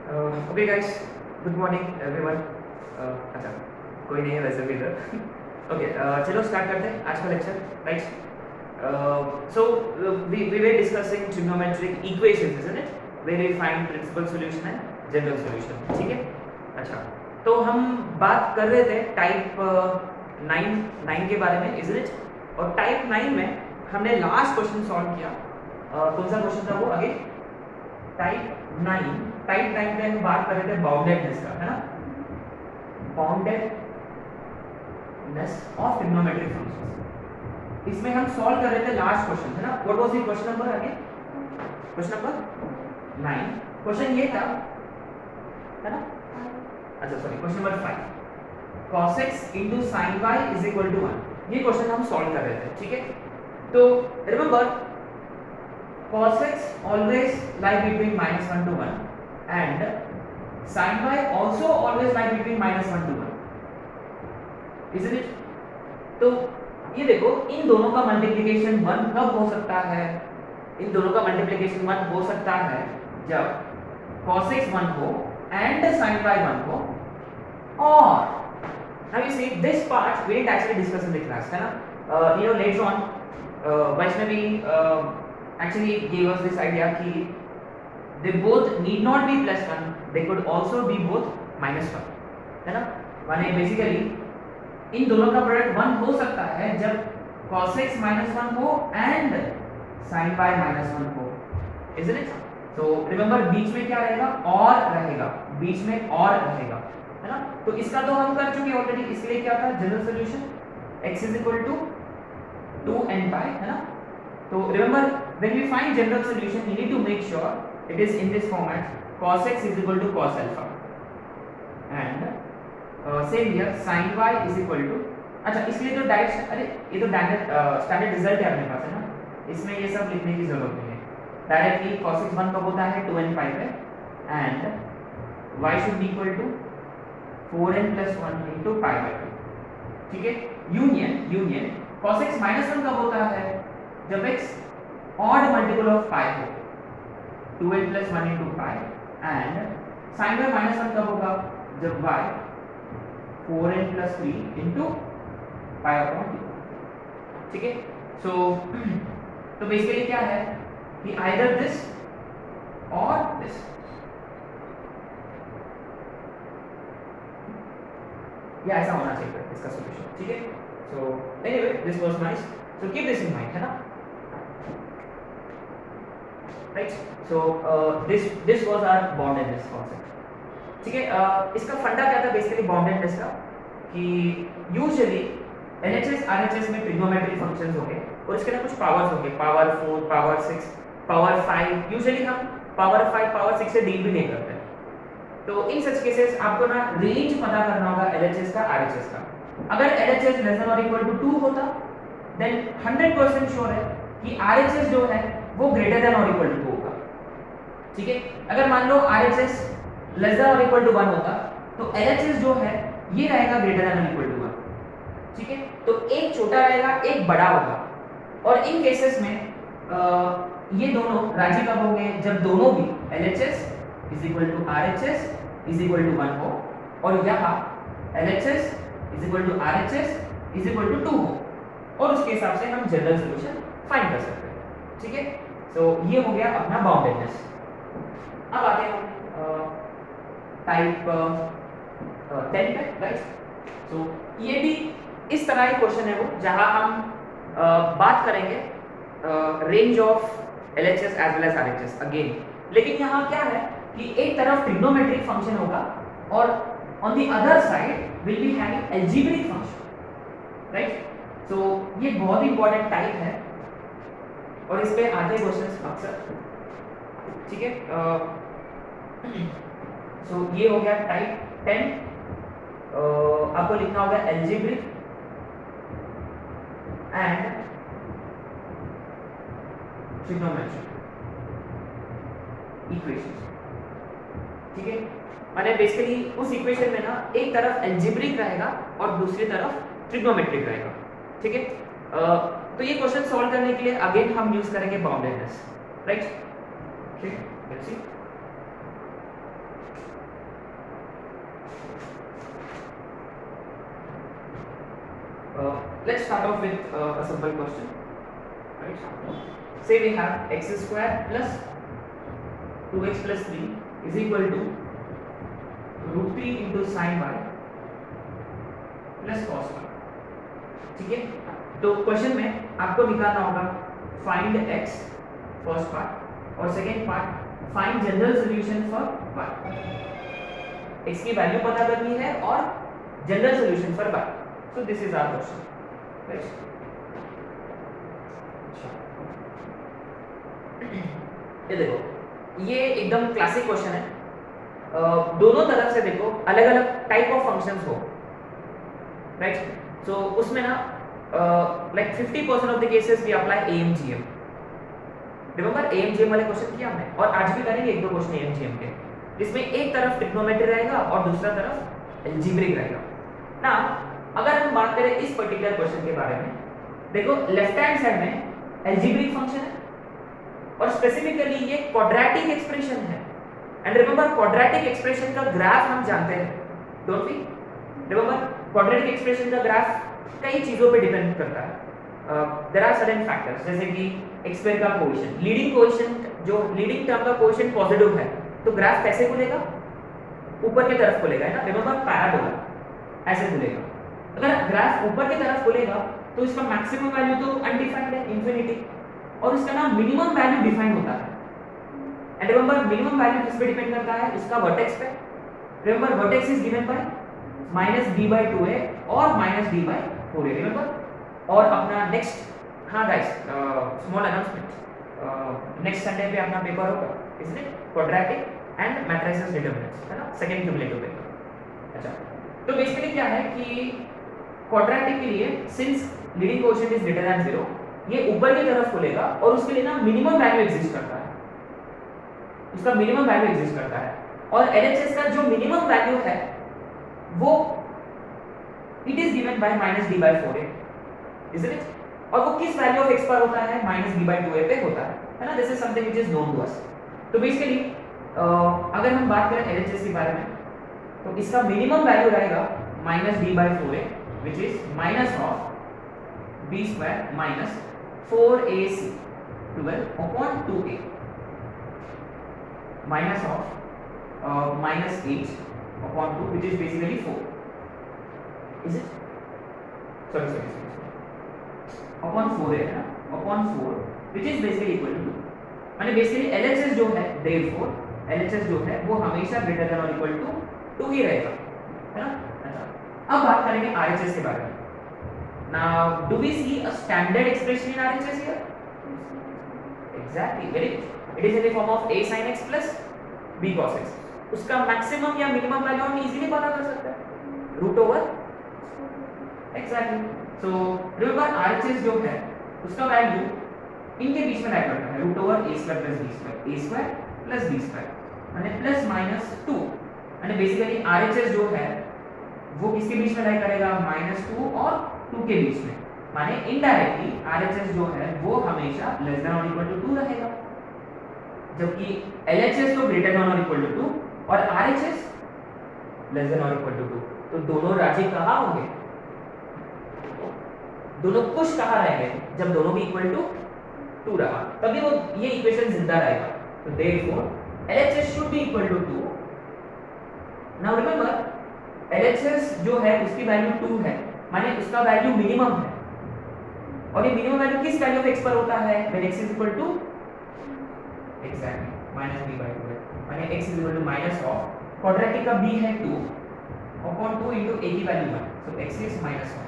Okay guys, good morning everyone. अच्छा, कोई नहीं है वैसे भी इधर। ओके, चलो स्टार्ट करते हैं आज का lecture, right. So we were discussing trigonometric equations, isn't it, where we find principal solution and general solution, ठीक है। अच्छा, तो हम बात कर रहे थे टाइप 9 के बारे में, इजंट इट। और टाइप 9 में हमने लास्ट क्वेश्चन सॉल्व किया। कौन सा क्वेश्चन था वो? आगे टाइप 9 में हम बात कर रहे थे बाउंडेडनेस का, है ना, बाउंडेडनेस ऑफ ट्रिग्नोमेट्रिक फंक्शंस। इसमें हम सॉल्व कर रहे थे लास्ट क्वेश्चन, है ना। What was the question number? आगे क्वेश्चन नंबर 9, क्वेश्चन ये था, है ना। अच्छा sorry, question number 5, cos x into sin y is equal to 1। ये क्वेश्चन हम सॉल्व कर रहे थे, ठीक है। तो remember, cos x always lie between -1 to 1 and sin y also always lie between -1 to 1, isn't it? तो ये देखो, इन दोनों का मल्टीप्लिकेशन 1 कब हो सकता है? इन दोनों का मल्टीप्लिकेशन 1 हो सकता है जब cos x 1 हो and sin y 1 हो। और now you see this part we didn't actually discuss in the class, है ना। You know, later on Vaishnavi actually gave us this idea कि they both need not be +1, they could also be both -1, है ना। माने basically इन दोनों का product 1 हो सकता है जब cos x -1 हो and sin y -1 हो, isn't it? तो रिमेंबर, बीच में क्या रहेगा? और रहेगा, बीच में और रहेगा, है ना। तो इसका तो हम कर चुके ऑलरेडी। इसके लिए क्या था general solution? x = 2n pi, है ना। तो remember, when we find general solution we need to make sure it is in this format: cos x = cos alpha and same here sin y = अच्छा, इसलिए तो डायरेक्ट, अरे ये तो standard result है अपने पास, है ना। इसमें ये सब लिखने की जरूरत नहीं है। डायरेक्टली cos x 1 कब होता है? 2n pi पे, and y should be equal to 4n + 1 into pi by 2, ठीक है। यूनियन cos x -1 कब होता है? जब x ऑड मल्टीपल ऑफ पाई हो, 2n + 1 into pi, and sin y -1 कब होगा? जब y 4n + 3 into pi upon 2, ठीक है। सो तो बेसिकली क्या है कि आइदर दिस और दिस, या ऐसा होना चाहिए इसका सॉल्यूशन, ठीक है। So anyway, this was nice, so keep this in mind, है ना, right. So this was our boundedness concept, ठीक है। इसका फंडा क्या था बेसिकली बाउंडेडनेस का? कि यूजुअली LHS RHS में ट्रिग्नोमेट्रिक फंक्शंस हो गए और इसके ना कुछ पावर्स हो गए, पावर 4, पावर 6, पावर 5। यूजुअली हम पावर 5, पावर 6 से डील भी नहीं करते। तो इन सच केसेस आपको ना रेंज पता करना होगा LHS का, RHS का। अगर LHS <2 होता देन 100% श्योर है कि RHS जो है वो >2 होगा, ठीक है। अगर मान लो RHS <1 होता तो LHS जो है ये रहेगा >1, ठीक है। तो एक छोटा रहेगा, एक बड़ा होगा। और इन केसेस में ये दोनों राजी कब होंगे? जब दोनों भी LHS = RHS = 1 हो और यहाँ LHS = RHS = 2 हो, और उसके हिसाब से हम जनरल सॉल्यूशन फाइंड कर सकते हैं, ठीक है। सो ये हो गया अपना बाउंडेडनेस। अब आते हैं हम टाइप 10 पे, राइट। सो ये भी इस तरह ही क्वेश्चन है वो, जहां हम बात करेंगे range of LHS as well as RHS again. लेकिन यहाँ क्या है कि एक तरफ ट्रिग्नोमेट्रिक फंक्शन होगा और on the other side will be having algebraic function, right. So ये बहुत इंपॉर्टेंट टाइप है और इस पे आते क्वेश्चंस अक्सर, ठीक है। सो ये हो गया टाइप 10। आपको लिखना होगा अलजेब्रिक एंड ट्रिग्नोमेट्रिक इक्वेशंस, ठीक है। माने बेसिकली उस इक्वेशन में ना एक तरफ अलजेब्रिक रहेगा और दूसरी तरफ ट्रिग्नोमेट्रिक रहेगा, ठीक है। तो ये क्वेश्चन सॉल्व करने के लिए अगेन हम यूज करेंगे बाउंडेडनेस, राइट। ठीक, let's see. Let's start off with a simple question. Right? Say we have x square plus 2x plus 3 is equal to root 3 into sin y plus cos y. ठीक है, तो question में आपको निकालना होगा find x first part और second part find general solution for y. x की value पता करनी है और general solution for y. So this is our question, right? ये देखो, ये एकदम क्लासिक क्वेश्चन है. दोनों तरफ से देखो अलग अलग टाइप ऑफ फंक्शंस हो, राइट? सो उसमें ना like 50% of the cases we apply AMGM. Remember AMGM वाले क्वेश्चन किया हमने, और आज भी करेंगे एक दो क्वेश्चन AMGM के, जिसमें एक तरफ ट्रिग्नोमेट्री रहेगा और दूसरा तरफ अलजेब्रिक रहेगा ना. अगर हम बात करें इस पर्टिकुलर क्वेश्चन के बारे में, देखो लेफ्ट हैंड साइड में अलजेब्रिक फंक्शन है और स्पेसिफिकली ये क्वाड्रेटिक एक्सप्रेशन है. एंड रिमेंबर क्वाड्रेटिक एक्सप्रेशन का ग्राफ हम जानते हैं, don't we? Remember quadratic expression का ग्राफ कई चीजों पे डिपेंड करता है. देयर आर सर्टेन फैक्टर्स, जैसे कि x स्क्वायर का कोएफिशिएंट, लीडिंग कोएफिशिएंट जो लीडिंग टर्म का कोएफिशिएंट पॉजिटिव है तो ग्राफ कैसे खुलेगा? ऊपर की तरफ खुलेगा, है ना? रिमेंबर पैराबोला ऐसे खुलेगा. अगर ग्राफ ऊपर की तरफ खुलेगा तो इसका मैक्सिमम वैल्यू तो अनडिफाइंड है, इंफिनिटी, और इसका ना मिनिमम वैल्यू डिफाइन होता है. एंड रिमेंबर मिनिमम वैल्यू किस पे डिपेंड करता है? इसका वर्टेक्स पे. Remember vertex is given by -b/2a और -d/4a. रिमेंबर. और अपना नेक्स्ट, हाँ guys, small announcement, next Sunday पे अपना पेपर होगा, इसलिए क्वाड्रेटिक एंड मैट्रिसेस डिटरमिनेंट्स, है ना, सेकंड क्यूमुलेटिव पेपर. अच्छा, तो बेसिकली क्या है कि क्वाड्रेटिक के लिए since leading coefficient is greater than 0, ये ऊपर की तरफ खुलेगा और उसके लिए ना मिनिमम वैल्यू एग्जिस्ट करता है, उसका मिनिमम वैल्यू एग्जिस्ट करता है. और LHS का जो मिनिमम वैल्यू है वो it is given by -d/4a, isn't it? और वो किस वैल्यू ऑफ x पर होता है? -b/2a पे होता है ना? This is something which is known to us. तो बेसिकली अगर हम बात करें LHS के बारे में, तो इसका मिनिमम वैल्यू रहेगा -d/4a, which is minus of b square minus 4ac 12 upon 2a, minus of -8 upon 2, which is basically 4. Is it? Sorry. Upon 4a है ना? Upon 4, which is basically equal to 2. माने basically LHS जो है, therefore LHS जो है वो हमेशा greater than or equal to 2 ही रहेगा, है ना? अब बात करेंगे RHS के बारे में. Now, do we see a standard expression in RHS here? Exactly, very good. It is in the form of a sin x plus b cos x. उसका मैक्सिमम या मिनिमम वैल्यू हम इजीली पता कर सकते हैं, root over. Exactly. So remember RHS जो है उसका वैल्यू इनके बीच में राइट करता है, root over a square plus b square, a square plus b square, माने प्लस माइनस 2. माने बेसिकली RHS जो है वो किसके बीच में लाई करेगा? -2 और 2 के बीच में. माने इनडायरेक्टली RHS जो है वो हमेशा लेस देन और इक्वल टू 2 रहेगा, जबकि LHS तो ग्रेटर देन और इक्वल टू 2 और RHS लेस देन और इक्वल टू 2. तो दोनों राशि कहाँ होंगे? दोनों कुछ कहाँ रहेंगे? जब दोनों भी इक्वल टू 2 रहा तभी वो ये इक्वेशन जिंदा रहेगा. तो therefore LHS should be equal to 2. Now remember LHS जो है उसकी वैल्यू 2 है, माने उसका वैल्यू मिनिमम है, और ये मिनिमम वैल्यू किस वैल्यू ऑफ x पर होता है? When x is equal to exactly -b/2 है, माने x is equal to minus of quadratic का b है 2 अपॉन 2 इनटू a की वैल्यू 1, सो x इज -1.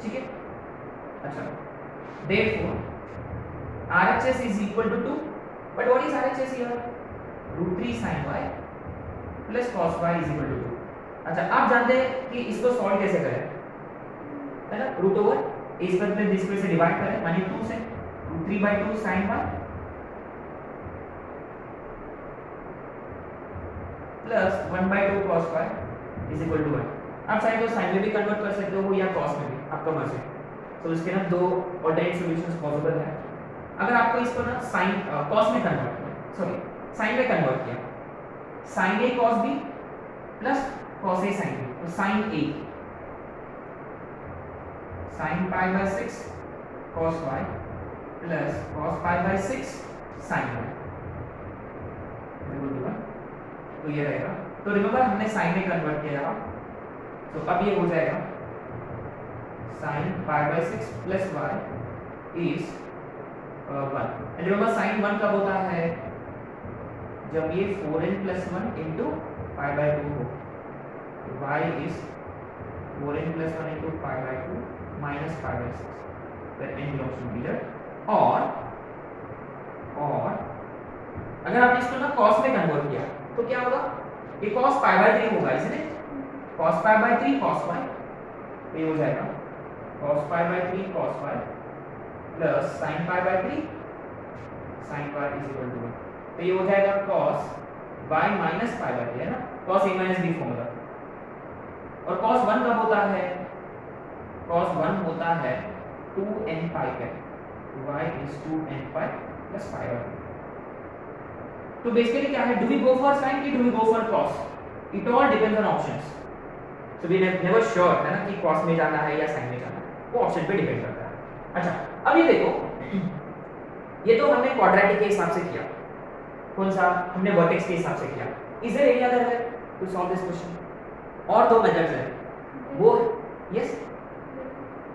ठीक है. अच्छा, therefore RHS is equal to 2, but what is RHS here? √3 sin y plus cos y is equal to 2. अच्छा, आप जानते हैं कि इसको सॉल्व कैसे करें, है ना? Root over a square plus b square से डिवाइड करें, माने 2 से √3/2 sin y plus 1/2 cos y is equal to 1. आप चाहे तो साइन में भी कन्वर्ट कर सकते हो या cos में भी, आपका मर्जी. तो इसके ना दो ऑल्टरनेट सॉल्यूशंस पॉसिबल है. अगर आपको इसको ना साइन cos में कन्वर्ट किया, सॉरी साइन में कन्वर्ट किया, sin a cos b plus cos a sin b, तो sin a sin pi by 6 cos y plus cos pi by 6 sin y, तो ये रहेगा। तो रिमेंबर हमने साइन में कन्वर्ट किया था, तो अब ये हो जाएगा sin pi by 6 plus y is 1। Remember sin 1 कब होता है, जब ये 4n plus 1 into pi by 2 हो, तो y is 4n plus 1 into pi by 2 minus pi bye 6, फिर n बिलोंग्स टू इंटीजर। और अगर आपने इसको ना cos में कन्वर्ट किया तो क्या होगा, ये cos पाई बाय 3 होगा, इसलिए cos pi by 3 cos y, तो ये हो जाएगा cos pi by 3 cos y plus sin pi by 3 sin y is equal to 1, तो ये हो जाएगा cos y minus pi by 3, है ना, cos a माइनस b फॉर्मूला। और cos 1 कब होता है, cos 1 होता है 2n पाई का, y is 2n pi plus pi by 2। तो बेसिकली क्या है, do we go for sin की do we go for cos, it all depends on options. So we never sure है ना कि cos में जाना है या sin में जाना है, वो ऑप्शन पे डिपेंड करता है। अच्छा अब ये देखो, ये तो हमने क्वाड्रेटिक के हिसाब से किया, कौन सा, हमने वर्टेक्स के हिसाब से किया। Is there any other way to solve this question? और दो मेथड्स हैं, वो yes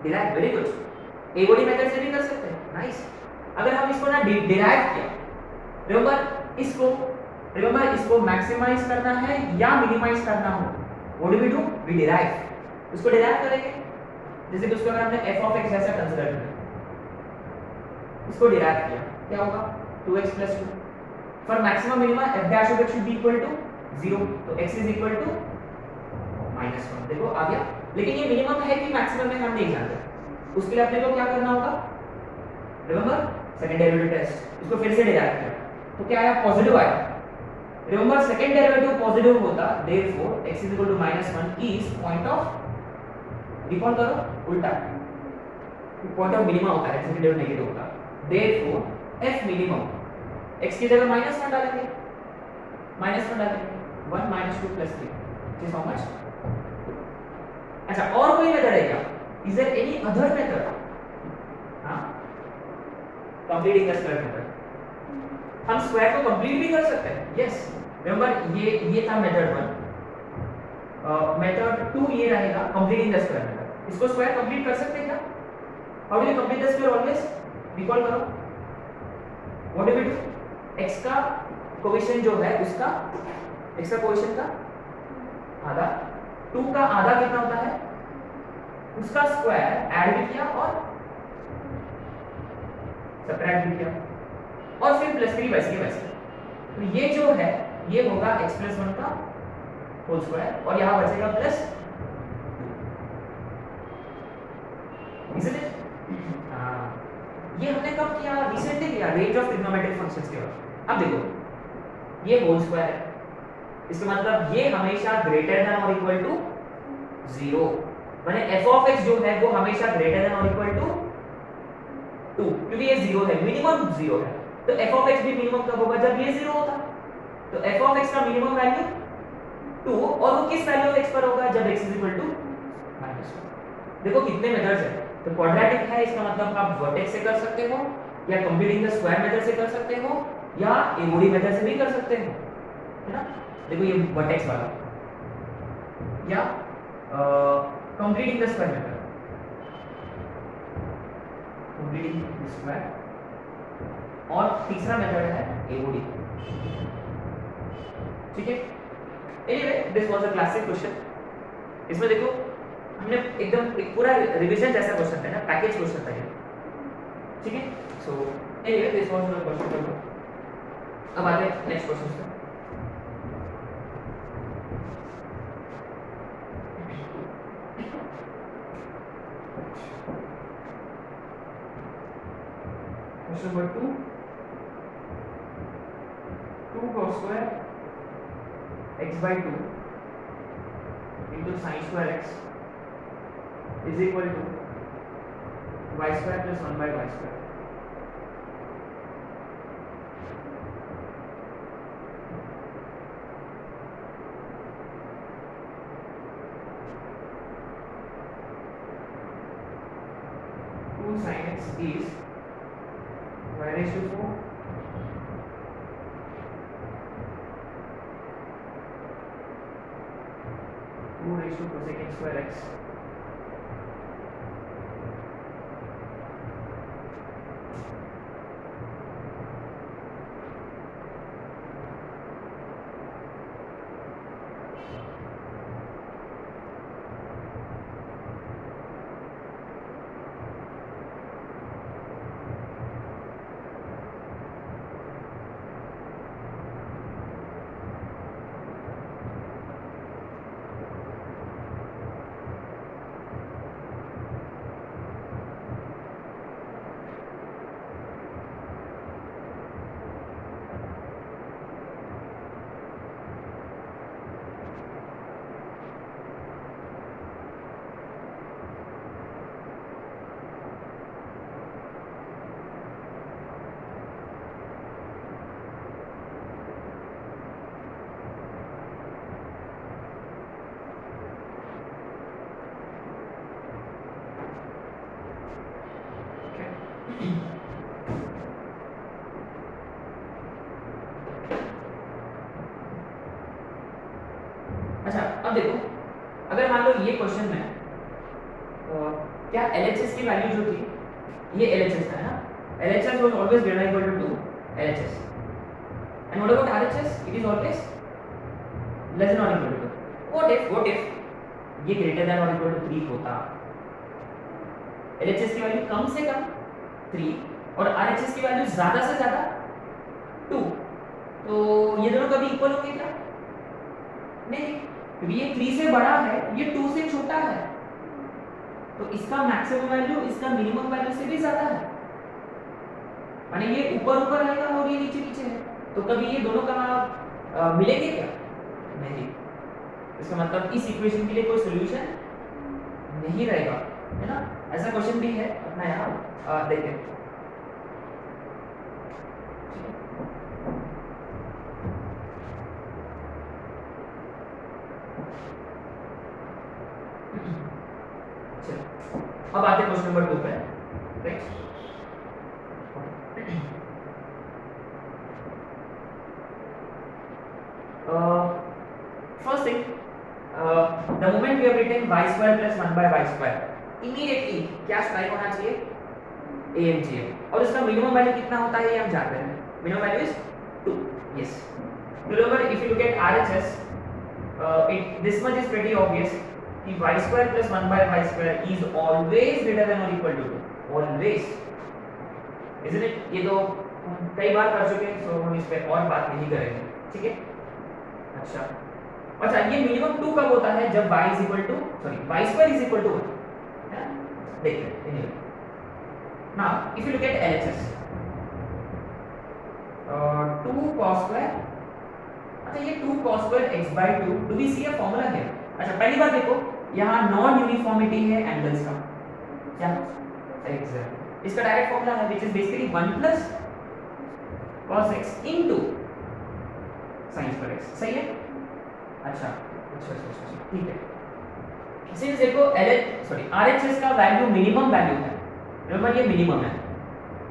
derive, very good, AOD method से भी कर सकते हैं, नाइस। अगर हम इसको ना डिराइव किया, रिमेंबर इसको मैक्सिमाइज करना है या मिनिमाइज करना हो, what do we do, we derive. इसको डिराइव करेंगे, जैसे कि उसको अगर हमने f ऑफ x ऐसा कंसीडर किया, इसको डिराइव किया, क्या होगा 2x plus 2 for maximum minima f dash of x should be equal to 0, तो x is equal to -1। देखो आ गया, लेकिन ये मिनिमम है कि मैक्सिमम है हम नहीं जानते, उसके लिए अपने को क्या करना होगा, रिमेंबर सेकंड डेरिवेटिव टेस्ट, इसको फिर से डिराइव किया तो क्या आया, पॉजिटिव आया। रिमेंबर सेकंड डेरिवेटिव पॉजिटिव होता, therefore x is equal to -1 is point of, recall करो उल्टा, पॉइंट ऑफ मिनिमा होता है, सेकंड डेरिवेटिव नेगेटिव होता, देयरफॉर f मिनिमम x की जगह -1 डालेंगे, -1 डालेंगे, 1 -2 + 3 इज हाउ मच। अच्छा और कोई मेथड है क्या, is there any other method? हां, कंप्लीटिंग द स्क्वायर मेथड, हम स्क्वायर को कंप्लीट भी कर सकते हैं, यस। रिमेंबर ये था मेथड 1, मेथड 2 ये रहेगा कंप्लीटिंग द स्क्वायर मेथड। इसको स्क्वायर कंप्लीट कर सकते हैं क्या, how do you complete the square always, recall करो, what do we do, x का कोएफिशिएंट जो है उसका, x का कोएफिशिएंट का आधा, 2 का आधा कितना होता है, उसका स्क्वायर ऐड भी किया और सबट्रैक्ट भी किया, और फिर +3 वैसे। तो ये जो है ये होगा x + 1 का होल स्क्वायर, और यहां बचेगा प्लस, इसलिए ये हमने कब किया, रिसेंटली किया, रेंज ऑफ ट्रिग्नोमेट्रिक फंक्शंस के बाद। अब देखो ये होल स्क्वायर है, इसका मतलब ये हमेशा ग्रेटर देन और इक्वल टू 0, माने f ऑफ x जो है वो हमेशा ग्रेटर देन और इक्वल टू 2, क्योंकि ये 0 है, मिनिमम 0 है, तो f ऑफ x भी मिनिमम कब होगा, जब ये 0 होता, तो f ऑफ x का मिनिमम वैल्यू 2, और वो किस वैल्यू ऑफ x पर होगा, जब x -1। देखो कितने मेथड्स हैं, तो क्वाड्रेटिक है, इसका मतलब आप वर्टेक्स से कर सकते हो, या कंप्लीटिंग द स्क्वायर मेथड से कर सकते हो, या एओडी मेथड से भी कर सकते हो, है ना। देखो ये वर्टेक्स वाला, या completing the square method, completing the square, और तीसरा मेथड है एओडी, ठीक है। Anyway this was a classic question, इसमें देखो हमने एकदम एक पूरा रिवीजन जैसा क्वेश्चन था ना, पैकेज क्वेश्चन था ये, ठीक है। So anyway this was the question. अब आते हैं नेक्स्ट क्वेश्चन पे। Question number 2, 2 cos square x/2 into sin square x is equal to y square plus 1/y square। x is y raised to 4 2 raised to cosecant square x अच्छा अब देखो, अगर मान लो ये क्वेश्चन में क्या LHS की वैल्यू जो थी, ये LHS था ना, LHS was always greater than equal to 2 LHS, and what about RHS? It is always less than or equal to 2. What if ये greater than or equal to 3 होता, LHS की value कम से कम 3 और RHS की value ज्यादा से ज्यादा 2, तो ये दोनों कभी इक्वल होंगे क्या? नहीं, क्योंकि ये 3 से बड़ा है, ये 2 से छोटा है, तो इसका मैक्सिमम वैल्यू इसका मिनिमम वैल्यू से भी ज्यादा है, माने ये ऊपर ऊपर रहेगा और ये नीचे नीचे है, तो कभी ये दोनों का मिलेंगे क्या? नहीं। इसका मतलब इस इक्वेशन के लिए कोई सॉल्यूशन नहीं रहेगा, है ना? ऐसा क्वेश्चन भी है अपना यहाँ देखें। अब आते हैं क्वेश्चन नंबर 2 पे, right? First thing, the moment we have written y square plus 1 by y square, immediately क्या स्ट्राइक होना चाहिए? AMGM, और इसका मिनिमम वैल्यू कितना होता है ये हम जानते हैं, minimum value is 2। Yes, remember if you look at RHS, this much is pretty obvious कि y square plus 1 by y square is always greater than or equal to 2, always, isn't it? ये तो कई बार कर चुके हैं, सो हम इस पे और बात नहीं करेंगे, ठीक है? अच्छा, ये मिनिमम 2 कब होता है? जब y is equal to, sorry, y square is equal to 1, है ना? देखते हैं anyway. Now if you look at LHS, 2 cos square, अच्छा ये 2 cos square x by 2, do we see a formula here? अच्छा पहली बार देखो, यहाँ नॉन यूनिफॉर्मिटी है एंगल्स का, क्या? एग्जैक्ट, इसका डायरेक्ट फॉर्मूला है which is basically 1 plus cos x into sin square x, सही है? अच्छा, ठीक है। सिंस देखो RHS का वैल्यू मिनिमम वैल्यू है, रिमेंबर ये मिनिमम है,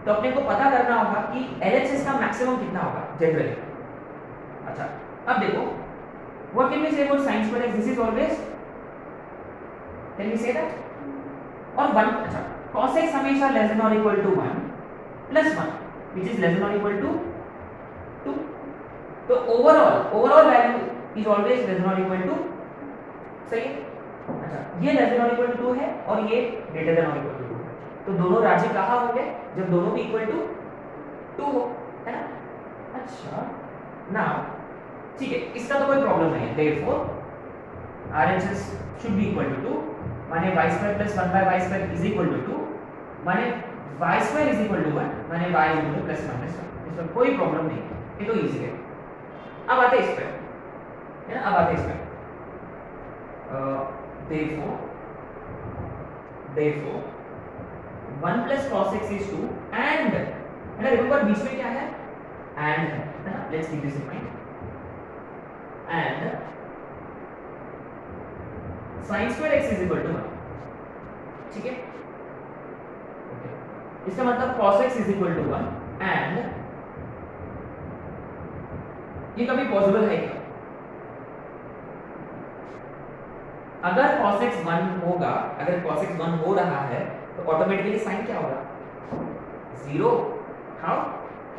तो अपने को पता करना होगा कि LHS का मैक्सिमम कितना होगा जनरली। अच्छा अब देखो, what can we say about sin square x? This is always, can we say that? और 1, अच्छा cos x हमेशा less than or equal to 1 plus 1 which is less than or equal to 2, तो overall value is always less than or equal to, सही है? अच्छा ये less than or equal to 2 है और ये greater than or equal to 2 है, तो दोनों राशि कहाँ होंगे? जब दोनों भी इक्वल टू 2 हो, है ना? अच्छा नाउ ठीक है, इसका तो कोई प्रॉब्लम नहीं है, therefore RHS should be equal to 2, माने y square plus 1 by y square is equal to 2, माने y square is equal to 1, माने y is equal to plus minus 1, इसमें कोई प्रॉब्लम नहीं है, ये तो इजी है। अब आते हैं इस पे, है ना? अब आते हैं इस पे, therefore 1 plus cos x is 2 and, है ना? रिमेंबर बीच में क्या है? and है ना? Let's keep this in mind, and sin square x is equal to 1, ठीक है? मतलब cos x is equal to 1 and ये कभी पॉसिबल है क्या? अगर cos x 1 होगा, अगर cos x 1 हो रहा है तो ऑटोमेटिकली साइन क्या होगा? 0. हाउ?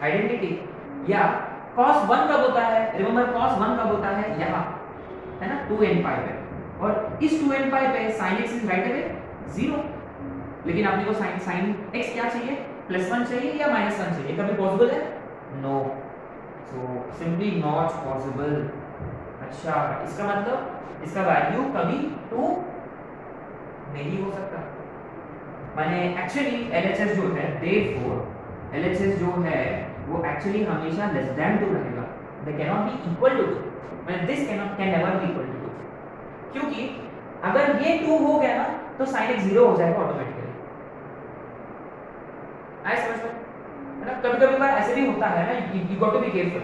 आइडेंटिटी. या cos 1 कब होता है? रिमेंबर cos 1 कब होता है? यहाँ है ना 2n पाई पे, और इस 2n पाई पे sin x is right away 0. लेकिन आपने को sin x क्या चाहिए? +1 चाहिए या -1 चाहिए? कभी पॉसिबल है? No. So simply not possible. अच्छा, इसका मतलब इसका वैल्यू कभी 2 नहीं हो सकता. माने एक्चुअली LHS जो है, therefore LHS जो है वो एक्चुअली हमेशा लेस देन 2 रहेगा. They can not be equal to 2. माने this can never be equal to 2, क्योंकि अगर ये 2 हो गया ना तो sin x 0 हो जाएगा ऑटोमेटिकली. आई समझ में है ना? कभी-कभी बार ऐसे भी होता है ना, you got to be careful.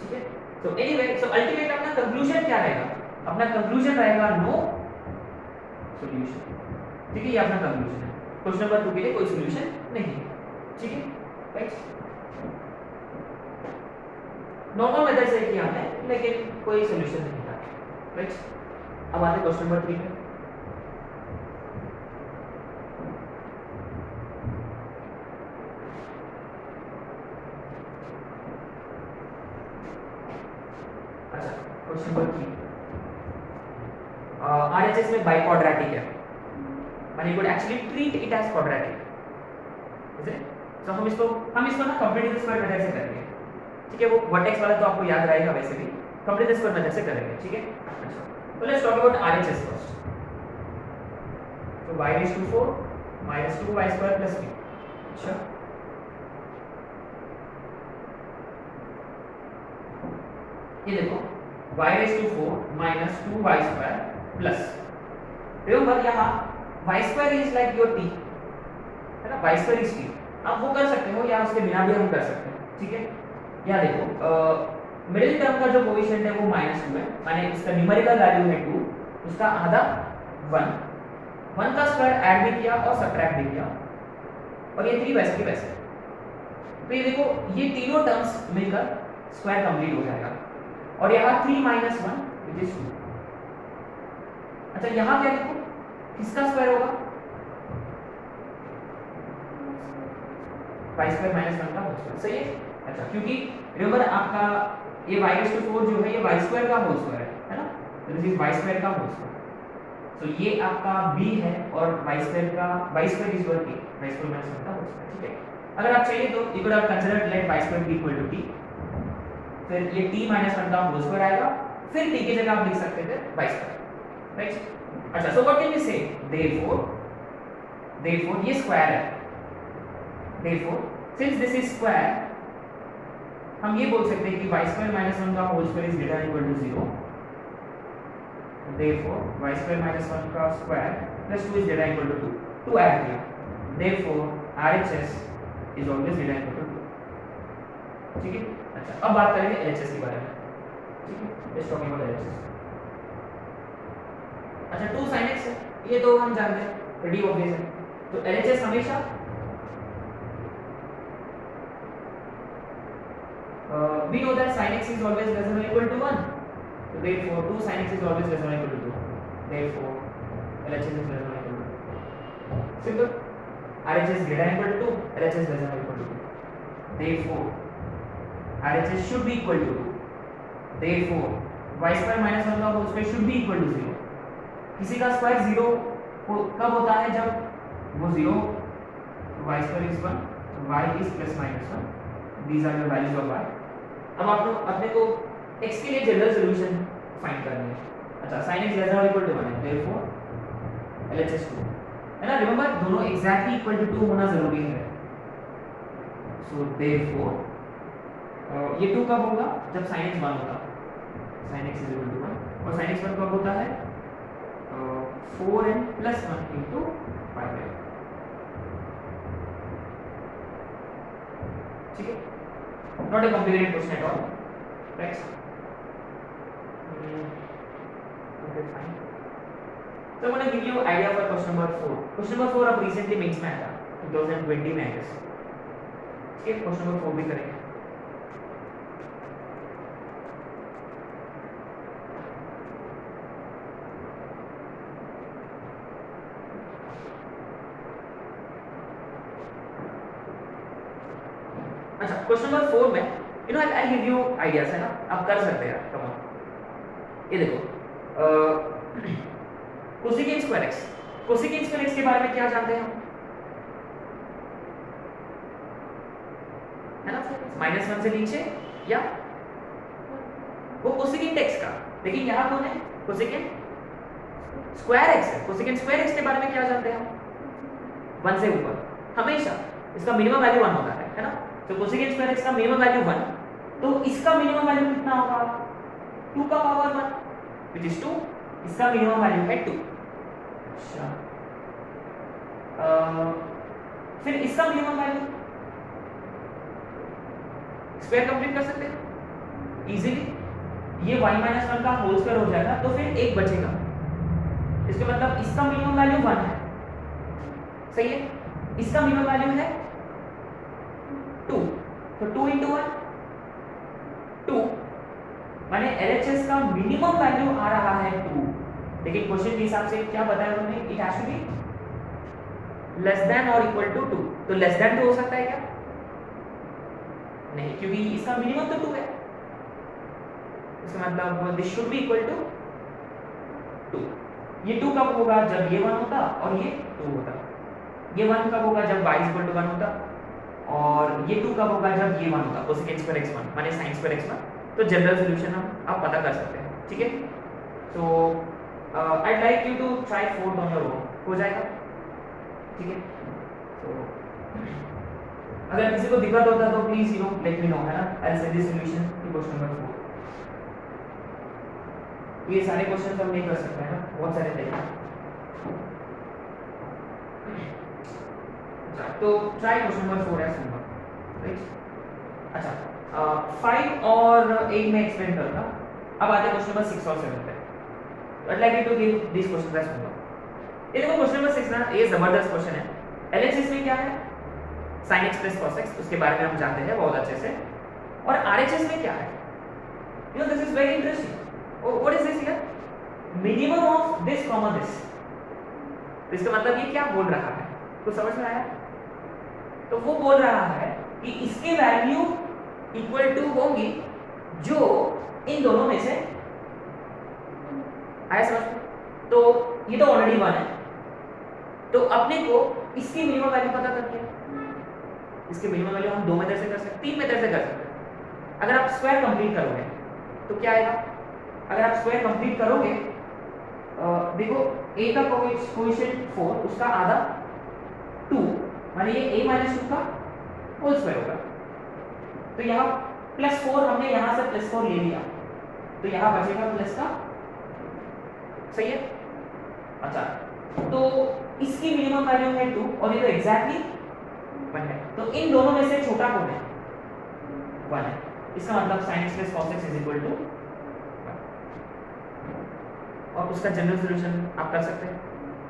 ठीक है. सो एनीवे, सो अल्टीमेट अपना कंक्लूजन क्या रहेगा? अपना कंक्लूजन रहेगा नो सॉल्यूशन. ठीक है, ये अपना कंक्लूजन है. क्वेश्चन नंबर 2 के लिए कोई सॉल्यूशन नहीं है. ठीक है, राइट. नॉर्मल मेथड से किया है लेकिन कोई सॉल्यूशन नहीं था. राइट. अब आते क्वेश्चन नंबर 3 पे. अच्छा, क्वेश्चन नंबर 3. RHS में बाई क्वाड्रेटिक है, माने you could actually treat it as quadratic. Is it? So हम इसको ना कंप्लीट स्क्वायर मेथड से करेंगे. ठीक है, वो वर्टेक्स वाला तो आपको याद रहेगा वैसे भी. कंप्लीट स्क्वायर मेथड से करेंगे. ठीक है. अच्छा, तो let's talk about RHS first. तो y raised to 4 minus 2y square plus 3. अच्छा, ये देखो y raised to 4 minus 2y square plus, remember यहाँ y square is like your t, है ना? y square is t. आप वो कर सकते हो या उसके बिना भी हम कर सकते हैं. ठीक है. यहाँ देखो मिडिल टर्म का जो कोएफिशिएंट है वो -2 है, माने उसका न्यूमेरिकल वैल्यू है 2, उसका आधा 1 का स्क्वायर ऐड भी किया और सब्ट्रैक्ट भी किया, और ये 3 वैसे की वैसे. तो ये देखो ये तीनों टर्म्स मिलकर स्क्वायर कंप्लीट हो जाएगा, और यहाँ 3 - 1 विच इज 2. अच्छा, यहाँ क्या देखो किसका स्क्वायर होगा? y स्क्वायर -1 का होल स्क्वायर. सही है. अच्छा, क्योंकि रिमेंबर आपका ये y raised to 4 जो है ये y स्क्वायर का होल स्क्वायर है ना? तो दिस इज y स्क्वायर का होल स्क्वायर. तो ये आपका b है और y square is equal to y square -1 का होल स्क्वायर. ठीक है. अगर आप चाहिए तो you could have considered let y square be equal to t, फिर ये t - 1 का होल स्क्वायर आएगा, फिर t की जगह आप लिख सकते थे y स्क्वायर. राइट. अच्छा, सो व्हाट कैन वी से? देयरफॉर ये स्क्वायर है. Therefore since this is square, हम ये बोल सकते हैं कि y स्क्वायर -1 का whole square is greater equal to 0. Therefore y square minus 1 का square plus 2 is greater equal to 2. 2 add किया. Therefore RHS is always greater equal to 2. ठीक है. अच्छा, अब बात करेंगे LHS के बारे में. ठीक है, let's talk about LHS. अच्छा, 2 sin x है, ये तो हम जानते हैं, pretty obvious है. तो LHS हमेशा we know that sin x is always less than or equal to 1. So therefore 2 sin x is always less than or equal to 2. Therefore LHS is less than or equal to 2. Simple. RHS is greater than or equal to 2. LHS is less than or equal to 2. Therefore RHS should be equal to 2. Therefore y square minus 1 का whole square should be equal to 0. किसी का square 0 कब होता है? जब वो 0, y square is 1, y is plus minus 1. These are the values of y. अब आप लोग अपने को x के लिए जनरल सॉल्यूशन फाइंड करनी है. अच्छा, sin x लेस देन और इक्वल टू 1 है, देयरफॉर LHS 2 है ना? रिमेंबर दोनों एग्जैक्टली इक्वल टू 2 होना जरूरी है. सो देयरफॉर ये 2 कब होगा? जब sin x 1 होगा. sin x is equal to 1, और sin x 1 कब होता है? 4n + 1 * 5n. ठीक है. Not a complicated question at all. Right? Okay, fine. So I'm going to give you idea for question number 4. Question number 4 अब recently mains में आया था. 2020 में आई गेस। ठीक है, क्वेश्चन नंबर 4 भी करेंगे। अच्छा, क्वेश्चन नंबर 4 में आई गिव यू आइडियाज, है ना, आप कर सकते हैं। कम ऑन, ये देखो, cosecant square x, cosecant square x के बारे में क्या जानते हैं हम, है ना, -1 से नीचे या वो कोसेकेंट एक्स का, लेकिन यहाँ कौन है, कोसेकेंट स्क्वायर एक्स है। कोसेकेंट स्क्वायर एक्स के बारे में क्या जानते हैं हम, 1 से ऊपर हमेशा इसका मिनिमम वैल्यू 1 होता है ना। तो कोसेकेंट स्क्वायर एक्स का मिनिमम वैल्यू 1, तो इसका मिनिमम वैल्यू कितना होगा, 2 का पावर 1 व्हिच इज 2, इसका मिनिमम वैल्यू है 2। अच्छा, फिर इसका मिनिमम वैल्यू स्क्वायर कंप्लीट कर सकते हैं इजीली, ये y-1 का होल स्क्वायर हो जाएगा, तो फिर एक बचेगा, इसका मतलब इसका मिनिमम वैल्यू 1 है, सही है, इसका मिनिमम वैल्यू है 2, तो 2 × 1 2, माने LHS का मिनिमम वैल्यू आ रहा है 2, लेकिन क्वेश्चन के हिसाब से क्या बताया उन्होंने, it has to be less than और इक्वल टू 2, तो लेस देन 2 हो सकता है क्या, नहीं, क्योंकि इसका मिनिमम तो 2 है, इसका मतलब this should be equal to 2। ये 2 कब होगा, जब ये 1 होता और ये 2 होता, ये 1 कब होगा, जब y = 1 होता, और ये 2 कब होगा, जब ये 1 होता, कोसेकेंट स्क्वायर x1 माने sin स्क्वायर x1। तो जनरल सॉल्यूशन हम आप पता कर सकते हैं, ठीक है। तो I like you to try 4 on your own, हो जाएगा, ठीक है। तो अगर किसी को दिक्कत होता तो प्लीज लेट मी नो, है ना, I send the solution to question number 4। ये सारे क्वेश्चन हम नहीं कर सकते हैं ना, बहुत सारे थे, तो try question number 4 as homework, right. अच्छा, 5 और 8 में एक्सप्लेन करूंगा। अब आते हैं क्वेश्चन नंबर 6 और 7 पे। I'd like you to give these questions as homework। ये देखो क्वेश्चन नंबर 6 ना, ये जबरदस्त क्वेश्चन है। LHS में क्या है, sin x plus cos x, उसके बारे में हम जानते हैं बहुत अच्छे से। और RHS में क्या है, this is very interesting। What is this here? Minimum of this comma this। तो इसका मतलब ये क्या बोल रहा है, कुछ समझ में आया? तो वो बोल रहा है कि इसके वैल्यू इक्वल टू होगी जो इन दोनों में से आया, समझ? तो ये तो ऑलरेडी 1 है, तो अपने को इसकी मिनिमम वैल्यू पता करनी है। इसके मिनिमम वैल्यू हम 2 मेथड से कर सकते हैं, 3 मेथड से कर सकते हैं। अगर आप स्क्वायर कंप्लीट करोगे तो क्या आएगा, अगर आप स्क्वायर कंप्लीट करोगे, देखो a का कोएफिशिएंट 4, उसका आधा 2, माने ये a - 2 का होल स्क्वायर होगा। तो यहाँ +4 हमने यहाँ से +4 ले लिया, तो यहाँ बचेगा प्लस का, सही है। अच्छा, तो इसकी मिनिमम वैल्यू है 2 और ये तो एग्जैक्टली 1 है, तो इन दोनों में से छोटा कौन है, 1 है। इसका मतलब sin x plus cos x is equal to 1, और उसका जनरल सॉल्यूशन आप कर सकते हैं,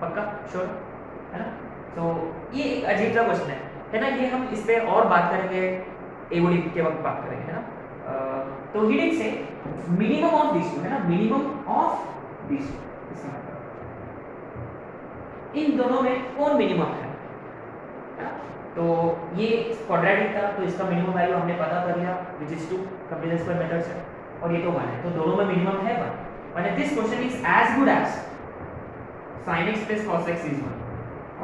पक्का, श्योर, है ना। तो ये एक अजीब सा क्वेश्चन है ना, ये हम इस पे और बात करेंगे, एओडी के वक्त बात करेंगे, है ना। तो ही डिड से मिनिमम ऑफ दिस टू, है ना, मिनिमम ऑफ दिस टू, इसका मतलब इन दोनों में कौन मिनिमम है ना। तो ये क्वाड्रेटिक था, तो इसका मिनिमम वैल्यू हमने पता कर लिया, which is 2 complete square method से, और ये तो 1 है, तो दोनों में मिनिमम है 1। माने this question is as good as sin x plus cos x is 1,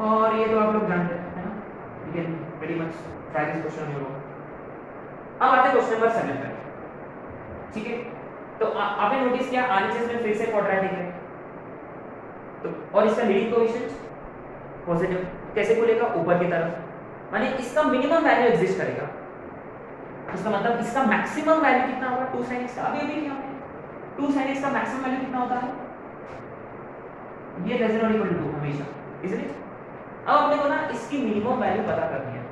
और ये तो आप लोग जानते हैं, है ना, you can very much try this question on your own. अब आते हैं क्वेश्चन नंबर 7 पे, ठीक है। तो आपने नोटिस किया RHS में फिर से क्वाड्रेटिक है, तो और इसका लीडिंग कोएफिशिएंट पॉजिटिव, कैसे खुलेगा, ऊपर की तरफ, माने इसका मिनिमम वैल्यू एग्जिस्ट करेगा, इसका मतलब इसका मैक्सिमम वैल्यू कितना होगा, 2 sin x का। अभी क्या है, 2 sin x का मैक्सिमम वैल्यू कितना होता है, ये लेस देन और इक्वल टू 2 हमेशा, इसलिए अब अपने को ना इसकी मिनिमम वैल्यू पता करनी है।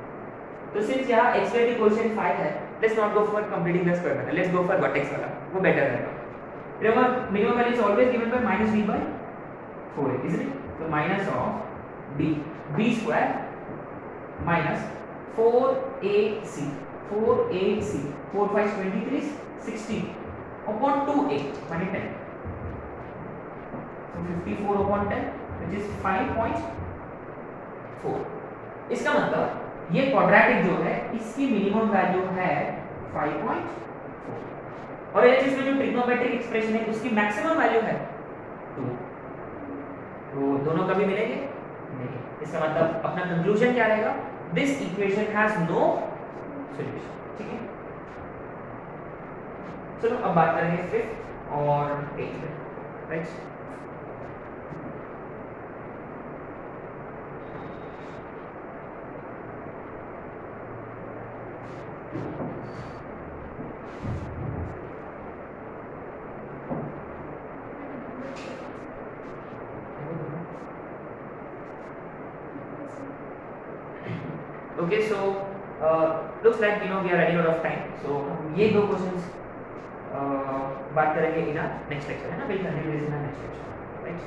तो सिंस यहाँ x की कोएफिशिएंट 5 है, let's not go for completing the square method, let's go for vertex वाला, वो बेटर रहेगा। Remember minimum value is always given by -b/4, isn't it? So minus of b square minus 4ac 4ac 4 5 23 16 upon 2a माने 10 so 54 upon 10 which is 5.4 इसका मतलब ये quadratic जो है इसकी मिनिमम वैल्यू है 5.4 और एलएचएस में जो ट्रिग्नोमेट्रिक एक्सप्रेशन है उसकी मैक्सिमम वैल्यू है 2 तो दोनों कभी मिलेंगे नहीं इसका मतलब अपना कंक्लूजन क्या रहेगा this equation has no solution ठीक है चलो अब बात करेंगे 5th और 8th में right Okay, so looks like we are running out of time. So ये दो questions बात करेंगे इन नेक्स्ट लेक्चर है ना, we'll continue this in our next lecture, right?